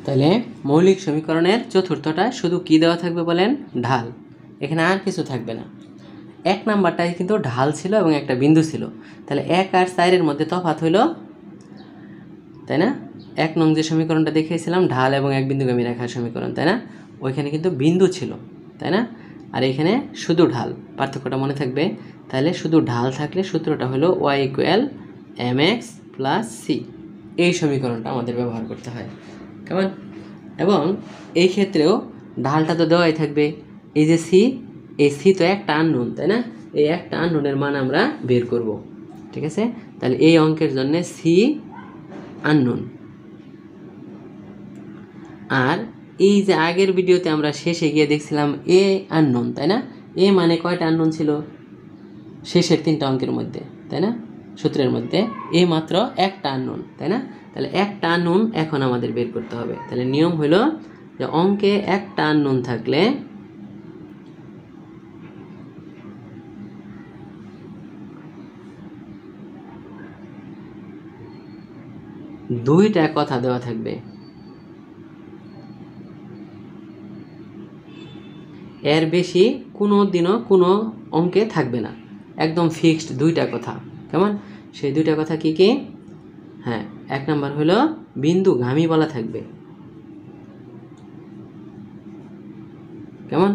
তাহলে মৌলিক সমীকরণের চতুর্থটা শুধু কি দেওয়া থাকবে বলেন, ঢাল, এখানে আর কিছু থাকবে না। 1 নাম্বারটায় কিন্তু ঢাল ছিল এবং একটা বিন্দু ছিল, তাহলে 1 আর 4-এর মধ্যে তফাৎ হইল, তাই না? 1 নং যে সমীকরণটা দেখিয়েছিলাম ঢাল এবং এক বিন্দুগামী রেখার সমীকরণ, তাই না? ওইখানে কিন্তু বিন্দু ছিল, তাই না? আর এখানে শুধু ঢাল, পার্থক্যটা মনে থাকবে। তাহলে শুধু ঢাল থাকলে সূত্রটা হলো y = mx + c, এই সমীকরণটা আমাদের ব্যবহার করতে হয়, কেমন? এবং এই ক্ষেত্রেও ঢালটা তো দেওয়াই থাকবে, এই যে সি, এই সি তো একটা আননোন, তাই না? এই একটা আননোনের মান আমরা বের করব, ঠিক আছে? তাহলে এই অঙ্কের জন্য সি আননোন। আর এই যে আগের ভিডিওতে আমরা শেষে গিয়ে দেখছিলাম এ আননোন, তাই না? এ মানে কয়টা আননোন ছিল শেষের 3টা অঙ্কের মধ্যে, তাই না? সূত্রের মধ্যে এ মাত্র একটা আননোন, তাই না? তাহলে একটা আননোন এখন আমাদের বের করতে হবে। তাহলে নিয়ম হলো যে অঙ্কে একটা আননোন থাকলে দুইটা কথা দেওয়া থাকবে, এর বেশি কোনো দিনও কোনো অঙ্কে থাকবে না, একদম ফিক্সড দুইটা কথা, কেমন? সেই দুইটা কথা কি কি? হ্যাঁ, 1 নাম্বার হলো বিন্দুগামী বলা থাকবে, কেমন?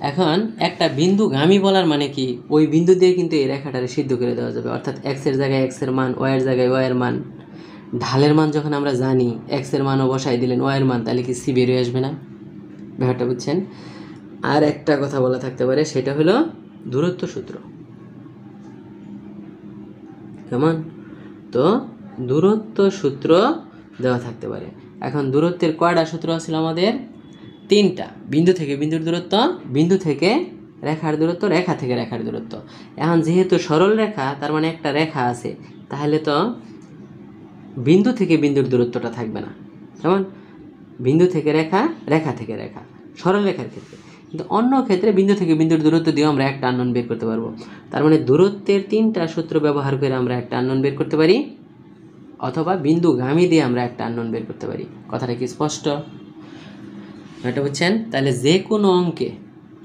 এখন একটা বিন্দুগামী বলার মানে কি, ওই বিন্দু দিয়ে কিন্তু এই রেখাটারে সিদ্ধ করে দেওয়া যাবে, অর্থাৎ এক্সের জায়গায় এক্সের মান, ওয়ের জায়গায় ওয়ের মান। ঢালের মান যখন আমরা জানি, এক্সের মানও বসাই দিলেন ওয়ের মান, তাহলে কি সি বেরিয়ে আসবে না? ব্যাপারটা বুঝছেন? আর একটা কথা বলা থাকতে পারে, সেটা হলো দূরত্ব সূত্র, কেমন? তো দূরত্ব সূত্র দেওয়া থাকতে পারে। এখন দূরত্বের কয়টা সূত্র ছিল আমাদের? 3টা। বিন্দু থেকে বিন্দুর দূরত্ব, বিন্দু থেকে রেখার দূরত্ব, রেখা থেকে রেখার দূরত্ব। এখন যেহেতু সরল রেখা, তার মানে একটা রেখা আছে, তাহলে তো বিন্দু থেকে বিন্দুর দূরত্বটা থাকবে না, কেমন? বিন্দু থেকে রেখা, রেখা থেকে রেখা, সরল রেখার ক্ষেত্রে। কিন্তু অন্য ক্ষেত্রে বিন্দু থেকে বিন্দুর দূরত্ব দিয়েও আমরা একটা আননোন বের করতে পারবো। তার মানে দূরত্বের 3টা সূত্র ব্যবহার করে আমরা একটা আননোন বের করতে পারি, অথবা বিন্দুগামী দিয়ে আমরা একটা আননোন বের করতে পারি। কথাটা কি স্পষ্ট? এটা বুঝছেন? তাহলে যে কোনো অঙ্কে,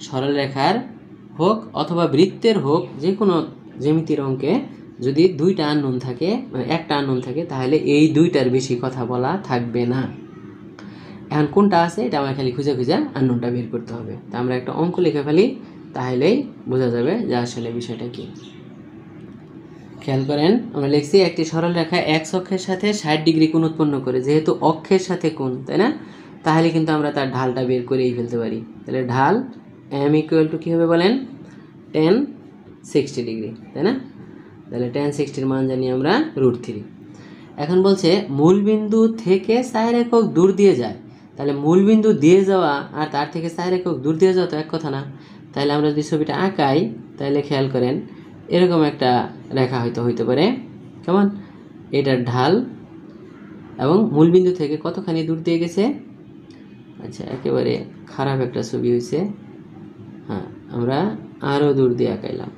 সরল রেখার হোক অথবা বৃত্তের হোক, যে কোনো জ্যামিতির অঙ্কে যদি দুইটা আননোন থাকে, মানে একটা আননোন থাকে, তাহলে এই দুইটার বেশি কথা বলা থাকবে না। এখন কোনটা আছে এটা আমার খালি খুঁজে খুঁজে আননোনটা বের করতে হবে। তা আমরা একটা অঙ্ক লিখে ফেলি, তাহলেই বোঝা যাবে যে আসলে বিষয়টা কি। খেয়াল করেন, আমরা লিখছি একটি সরল রেখা এক্স অক্ষের সাথে 60 ডিগ্রি কোণ উৎপন্ন করে, যেহেতু অক্ষের সাথে কোণ, তাই না? তাহলে কিন্তু আমরা তার ঢালটা বের করেই ফেলতে পারি। তাহলে ঢাল m = কী হবে বলেন? tan 60 ডিগ্রি, তাই না? তাহলে tan 60-র মান জানি আমরা √3। এখন বলছে মূলবিন্দু থেকে 4 একক দূর দিয়ে যায়, তাহলে মূলবিন্দু দিয়ে যাওয়া আর তার থেকে 4 একক দূর দিয়ে যাওয়া তো এক কথা না। তাহলে আমরা যদি ছবিটা আঁকাই, তাহলে খেয়াল করেন এরকম একটা রেখা হয়তো হইতে পারে, কেমন? এটার ঢাল এবং মূলবিন্দু থেকে কতখানি দূর দিয়ে গেছে? আচ্ছা, একেবারে খারাপ একটা ছবি হয়েছে, হ্যাঁ, আমরা আরও দূর দিয়ে আঁকাইলাম,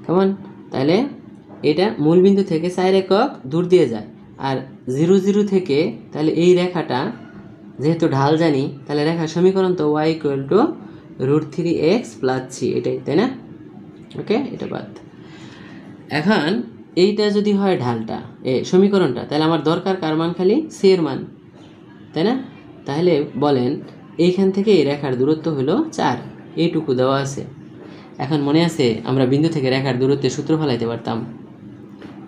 কেমন? তাহলে এটা মূলবিন্দু থেকে 4 একক দূর দিয়ে যায়, আর 0 0 থেকে, তাহলে এই রেখাটা যেহেতু ঢাল জানি, তাহলে রেখার সমীকরণ তো y = √3x + c, এটাই, তাই না? ওকে, এটা বাদ। এখন এইটা যদি হয় ঢালটা, সমীকরণটা, তাহলে আমার দরকার কার মান? খালি c এর মান, তাই না? তাহলে বলেন এইখান থেকে এই রেখার দূরত্ব হলো 4, এইটুকু দেওয়া আছে। এখন মনে আছে আমরা বিন্দু থেকে রেখার দূরত্বের সূত্র ফলাইতে পারতাম,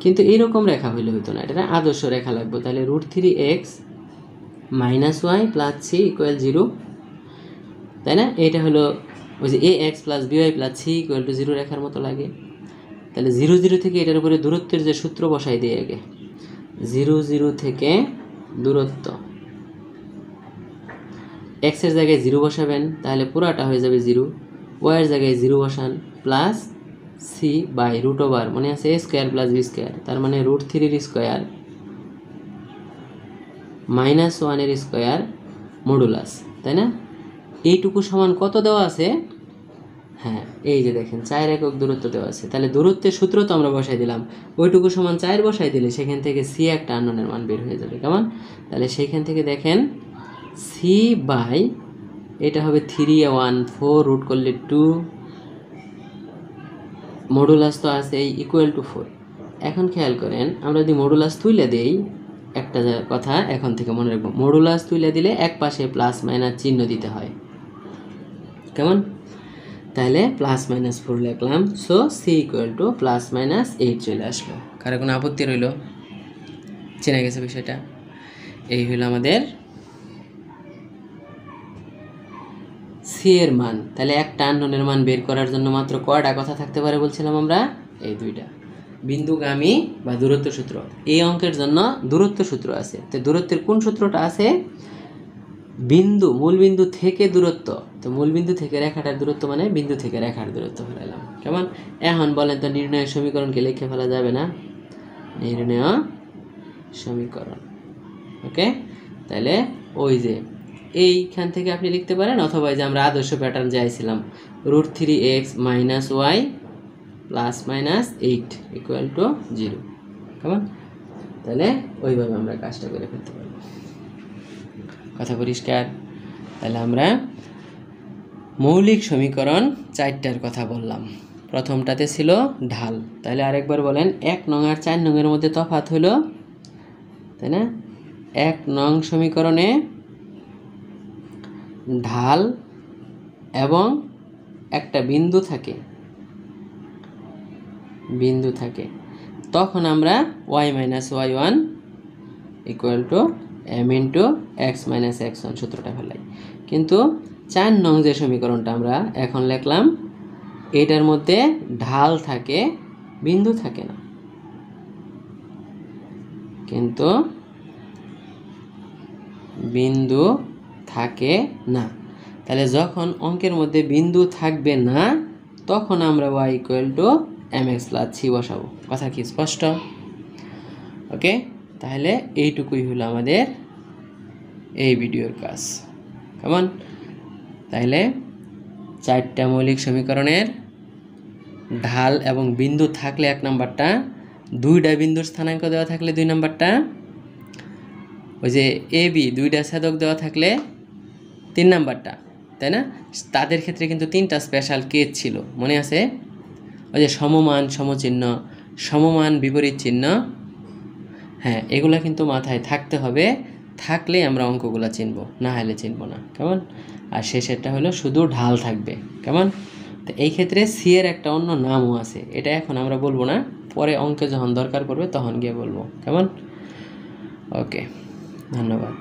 কিন্তু এইরকম রেখা হইলে হইতো না, এটা আদর্শ রেখা লাগবে। তাহলে √3x - y + c = 0, তাই না? এটা হলো ওই যে ax + by + c = 0 রেখার মতো লাগে। তাহলে 0 0 থেকে এটার উপরে দূরত্বের যে সূত্র বসাই দিয়ে আগে, 0 0 থেকে দূরত্ব, x এর জায়গায় 0 বসাবেন, তাহলে পুরাটা হয়ে যাবে 0, y এর জায়গায় 0 বসান, প্লাস c √, মনে আছে a² + b², তার মানে √3² - 1² মডুলাস, তাই না? এইটুকু সমান কত দেওয়া আছে? হ্যাঁ, এই যে দেখেন 4 একক দূরত্ব দেওয়া আছে। তাহলে দূরত্বের সূত্র তো আমরা বসাই দিলাম, ওইটুকু সমান 4 বসাই দিলে সেখান থেকে c একটা আননোনের মান বের হয়ে যাবে, কেমন? তাহলে সেইখান থেকে দেখেন সি বাই এটা হবে 3a14 রুট করলে 2 মডুলাস তো আছে ইকুয়াল টু 4। এখন খেয়াল করেন আমরা যদি মডুলাস তুলে দেই, একটা কথা এখন থেকে মনে রাখবো, মডুলাস তুলে দিলে এক পাশে প্লাস মাইনাস চিহ্ন দিতে হয়, কেমন? তাহলে প্লাস মাইনাস 4 লিখলাম, so C equal to plus minus 8 চলে আসলো। কারো কোনো আপত্তি রইল? চেনা গেছে বিষয়টা? এই হলো আমাদের সি এর মান। তাহলে একটা আননোনের মান বের করার জন্য মাত্র কয়টা কথা থাকতে পারে বলছিলাম আমরা? এই দুইটা, বিন্দুগামী বা দূরত্ব সূত্র। এই অঙ্কের জন্য দূরত্ব সূত্র আছে। তো দূরত্বের কোন সূত্রটা আছে? বিন্দু, মূল বিন্দু থেকে দূরত্ব। তো মূল বিন্দু থেকে রেখাটার দূরত্ব মানে বিন্দু থেকে রেখার দূরত্ব ফেলাইলাম, কেমন? এখন বলেন তো নির্ণয় সমীকরণকে লিখে ফেলা যাবে না? নির্ণয় সমীকরণ, ওকে। তাহলে ওই যে এইখান থেকে আপনি লিখতে পারেন, অথবা যে আমরা আদর্শ প্যাটার্ন যাইছিলাম √3x - y plus minus 8 equal to 0, কেমন? তাহলে ওইভাবে আমরা কাজটা করে ফেলতে পারবো। কথা পরিষ্কার? তাহলে আমরা মৌলিক সমীকরণ 4টার কথা বললাম। প্রথমটাতে ছিল ঢাল। তাহলে আরেকবার বলেন, 1 নং আর 4 নং এর মধ্যে তফাৎ হলো, তাই না? 1 নং সমীকরণে ঢাল এবং একটা বিন্দু থাকে, তখন আমরা y - y1 equal to m into x - x1 সূত্রটা ফেলাই। কিন্তু 4 নং যে সমীকরণটা আমরা এখন লিখলাম, এটার মধ্যে ঢাল থাকে, বিন্দু থাকে না। কিন্তু বিন্দু থাকে না। তাহলে যখন অঙ্কের মধ্যে বিন্দু থাকবে না, তখন আমরা y equal to mx + c বসাবো। কথা কি স্পষ্ট? ওকে, তাহলে এইটুকুই হলো আমাদের এই ভিডিওর কাজ, কেমন? তাহলে 4টা মৌলিক সমীকরণের ঢাল এবং বিন্দু থাকলে 1 নাম্বারটা, 2টা বিন্দুর স্থানাঙ্ক দেওয়া থাকলে 2 নাম্বারটা, ওই যে এ বি 2টা ছেদক দেওয়া থাকলে 3 নাম্বারটা, তাই না? তাদের ক্ষেত্রে কিন্তু 3টা স্পেশাল কেস ছিল, মনে আছে? ওই যে সমমান সমচিহ্ন, সমমান বিপরীত চিহ্ন, হ্যাঁ, এগুলা কিন্তু মাথায় থাকতে হবে। থাকলেই আমরা অঙ্কগুলো চিনব, না হলে চিনব না, কেমন? আর শেষেরটা হলো শুধু ঢাল থাকবে, কেমন? তো এই ক্ষেত্রে সি এর একটা অন্য নামও আছে, এটা এখন আমরা বলবো না, পরে অঙ্কে যখন দরকার পড়বে তখন গিয়ে বলবো, কেমন? ওকে, ধন্যবাদ।